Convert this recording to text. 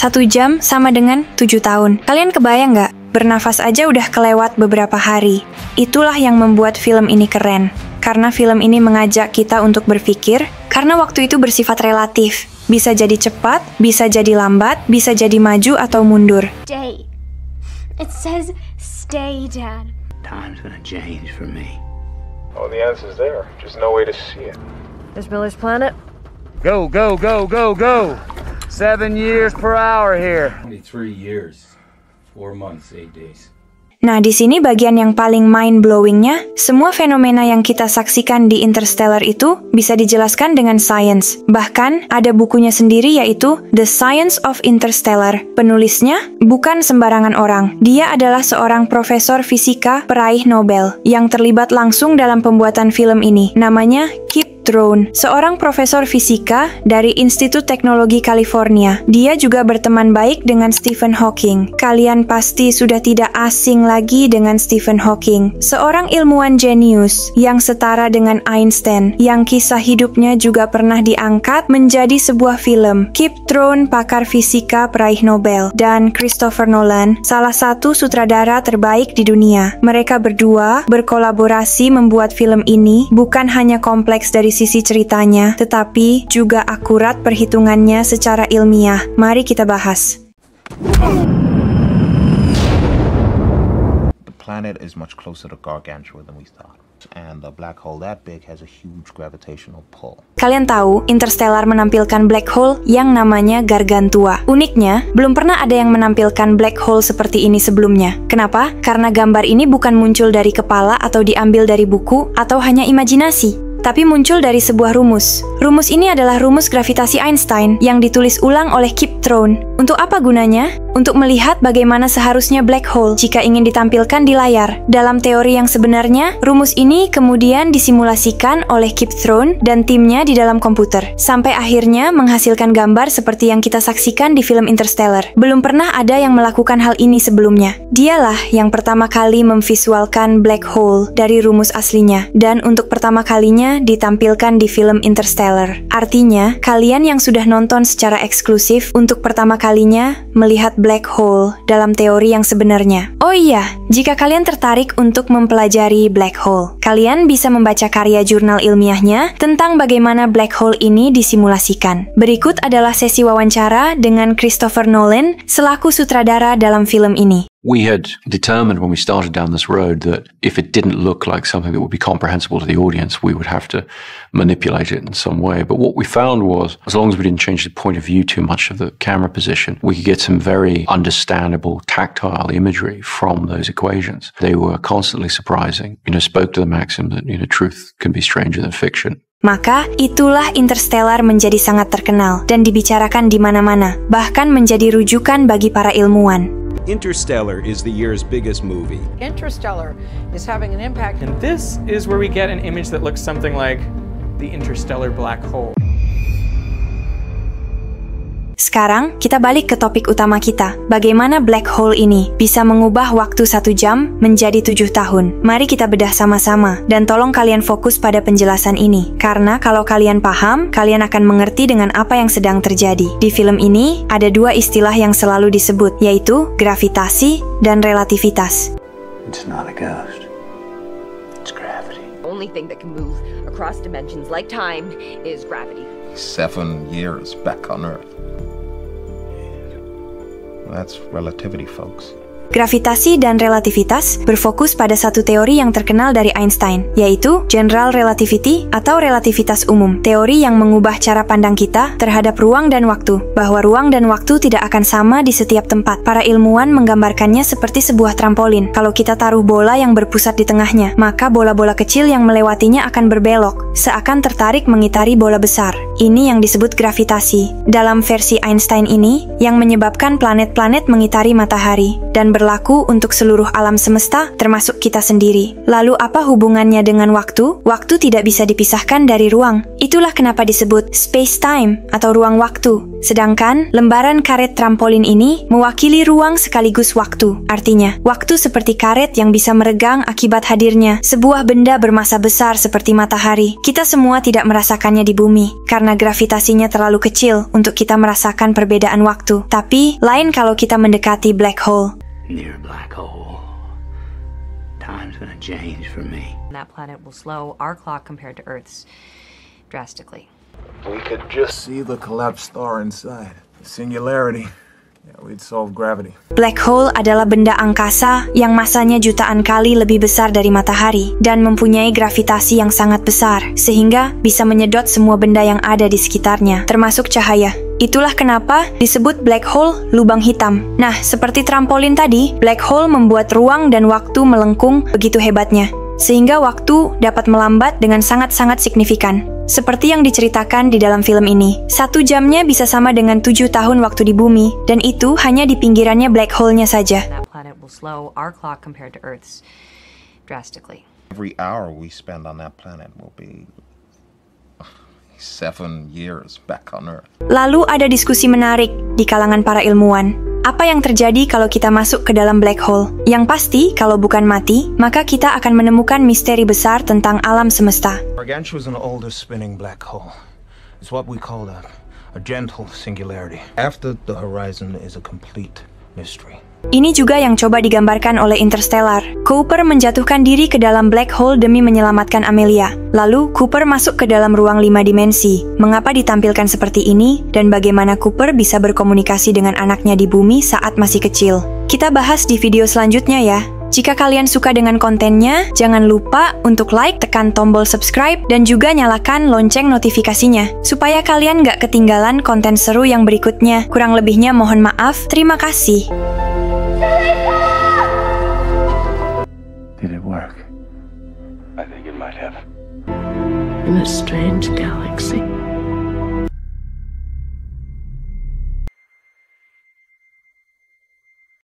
1 jam sama dengan 7 tahun. Kalian kebayang nggak? Bernafas aja udah kelewat beberapa hari. Itulah yang membuat film ini keren. Karena film ini mengajak kita untuk berpikir, karena waktu itu bersifat relatif. Bisa jadi cepat, bisa jadi lambat, bisa jadi maju atau mundur. Stay. It says stay, Dad. Time's gonna change for me. Oh, the answer's there. Just no way to see it. There's Miller's Planet. Go, go, go, go, go! 7 years per hour here. 23 years, 4 months, 8 days. Nah, di sini bagian yang paling mind-blowing-nya, semua fenomena yang kita saksikan di Interstellar itu bisa dijelaskan dengan sains. Bahkan, ada bukunya sendiri yaitu The Science of Interstellar. Penulisnya bukan sembarangan orang. Dia adalah seorang profesor fisika peraih Nobel yang terlibat langsung dalam pembuatan film ini. Namanya Kip Thorne, seorang profesor fisika dari Institut Teknologi California. Dia juga berteman baik dengan Stephen Hawking. Kalian pasti sudah tidak asing lagi dengan Stephen Hawking, seorang ilmuwan jenius yang setara dengan Einstein, yang kisah hidupnya juga pernah diangkat menjadi sebuah film. Kip Thorne, pakar fisika peraih Nobel, dan Christopher Nolan, salah satu sutradara terbaik di dunia. Mereka berdua berkolaborasi membuat film ini bukan hanya kompleks dari sisi ceritanya, tetapi juga akurat perhitungannya secara ilmiah. Mari kita bahas. The planet is much closer to Gargantua than we thought, and a black hole that big has a huge gravitational pull. Kalian tahu, Interstellar menampilkan black hole yang namanya Gargantua. Uniknya, belum pernah ada yang menampilkan black hole seperti ini sebelumnya. Kenapa? Karena gambar ini bukan muncul dari kepala atau diambil dari buku atau hanya imajinasi, tapi muncul dari sebuah rumus. Rumus ini adalah rumus gravitasi Einstein yang ditulis ulang oleh Kip Thorne. Untuk apa gunanya? Untuk melihat bagaimana seharusnya black hole jika ingin ditampilkan di layar. Dalam teori yang sebenarnya, rumus ini kemudian disimulasikan oleh Kip Thorne dan timnya di dalam komputer, sampai akhirnya menghasilkan gambar seperti yang kita saksikan di film Interstellar. Belum pernah ada yang melakukan hal ini sebelumnya. Dialah yang pertama kali memvisualkan black hole dari rumus aslinya, dan untuk pertama kalinya ditampilkan di film Interstellar. Artinya, kalian yang sudah nonton secara eksklusif untuk pertama kalinya melihat black hole dalam teori yang sebenarnya. Oh iya, jika kalian tertarik untuk mempelajari black hole, kalian bisa membaca karya jurnal ilmiahnya tentang bagaimana black hole ini disimulasikan. Berikut adalah sesi wawancara dengan Christopher Nolan selaku sutradara dalam film ini. We had determined when we started down this road that if it didn't look like something that would be comprehensible to the audience, we would have to manipulate it in some way. But what we found was, as long as we didn't change the point of view too much of the camera position, we could get some very understandable tactile imagery from those equations. They were constantly surprising. Spoke to the maxim that, truth can be stranger than fiction. Maka, itulah Interstellar menjadi sangat terkenal dan dibicarakan di mana-mana, bahkan menjadi rujukan bagi para ilmuwan. Interstellar is the year's biggest movie. Interstellar is having an impact. And this is where we get an image that looks something like the interstellar black hole. Sekarang, kita balik ke topik utama kita. Bagaimana black hole ini bisa mengubah waktu 1 jam menjadi 7 tahun. Mari kita bedah sama-sama, dan tolong kalian fokus pada penjelasan ini. Karena kalau kalian paham, kalian akan mengerti dengan apa yang sedang terjadi. Di film ini, ada 2 istilah yang selalu disebut, yaitu gravitasi dan relativitas. It's not a ghost. It's gravity. The only thing that can move across dimensions like time is gravity. 7 years back on Earth. That's relativity, folks. Gravitasi dan relativitas berfokus pada satu teori yang terkenal dari Einstein, yaitu general relativity atau relativitas umum. Teori yang mengubah cara pandang kita terhadap ruang dan waktu, bahwa ruang dan waktu tidak akan sama di setiap tempat. Para ilmuwan menggambarkannya seperti sebuah trampolin. Kalau kita taruh bola yang berpusat di tengahnya, maka bola-bola kecil yang melewatinya akan berbelok, seakan tertarik mengitari bola besar. Ini yang disebut gravitasi. Dalam versi Einstein ini, yang menyebabkan planet-planet mengitari matahari, dan berlaku untuk seluruh alam semesta, termasuk kita sendiri. Lalu apa hubungannya dengan waktu? Waktu tidak bisa dipisahkan dari ruang. Itulah kenapa disebut space-time atau ruang waktu. Sedangkan lembaran karet trampolin ini mewakili ruang sekaligus waktu. Artinya, waktu seperti karet yang bisa meregang akibat hadirnya sebuah benda bermassa besar seperti matahari. Kita semua tidak merasakannya di bumi karena gravitasinya terlalu kecil untuk kita merasakan perbedaan waktu. Tapi, lain kalau kita mendekati black hole. Near black hole. Time's gonna change for me. That planet will slow our clock compared to Earth's drastically. We could just See the collapsed star inside. Singularity. Yeah, we'd solve gravity. Black hole adalah benda angkasa yang masanya jutaan kali lebih besar dari matahari dan mempunyai gravitasi yang sangat besar, sehingga bisa menyedot semua benda yang ada di sekitarnya, termasuk cahaya. Itulah kenapa disebut black hole lubang hitam. Nah, seperti trampolin tadi, black hole membuat ruang dan waktu melengkung begitu hebatnya, sehingga waktu dapat melambat dengan sangat-sangat signifikan. Seperti yang diceritakan di dalam film ini, 1 jamnya bisa sama dengan 7 tahun waktu di bumi, dan itu hanya di pinggirannya black hole-nya saja. That planet will slow our clock compared to Earth's drastically. Every hour we spend on that planet will be 7 years back on Earth. Lalu ada diskusi menarik di kalangan para ilmuwan. Apa yang terjadi kalau kita masuk ke dalam black hole? Yang pasti, kalau bukan mati, maka kita akan menemukan misteri besar tentang alam semesta. Gargantua is an older spinning black hole. It's what we call a gentle singularity. After the horizon is a complete mystery. Ini juga yang coba digambarkan oleh Interstellar. Cooper menjatuhkan diri ke dalam black hole demi menyelamatkan Amelia. Lalu, Cooper masuk ke dalam ruang 5 dimensi. Mengapa ditampilkan seperti ini, dan bagaimana Cooper bisa berkomunikasi dengan anaknya di bumi saat masih kecil? Kita bahas di video selanjutnya ya. Jika kalian suka dengan kontennya, jangan lupa untuk like, tekan tombol subscribe, dan juga nyalakan lonceng notifikasinya, supaya kalian nggak ketinggalan konten seru yang berikutnya. Kurang lebihnya mohon maaf, terima kasih. Did it work? I think it might have. In a strange galaxy.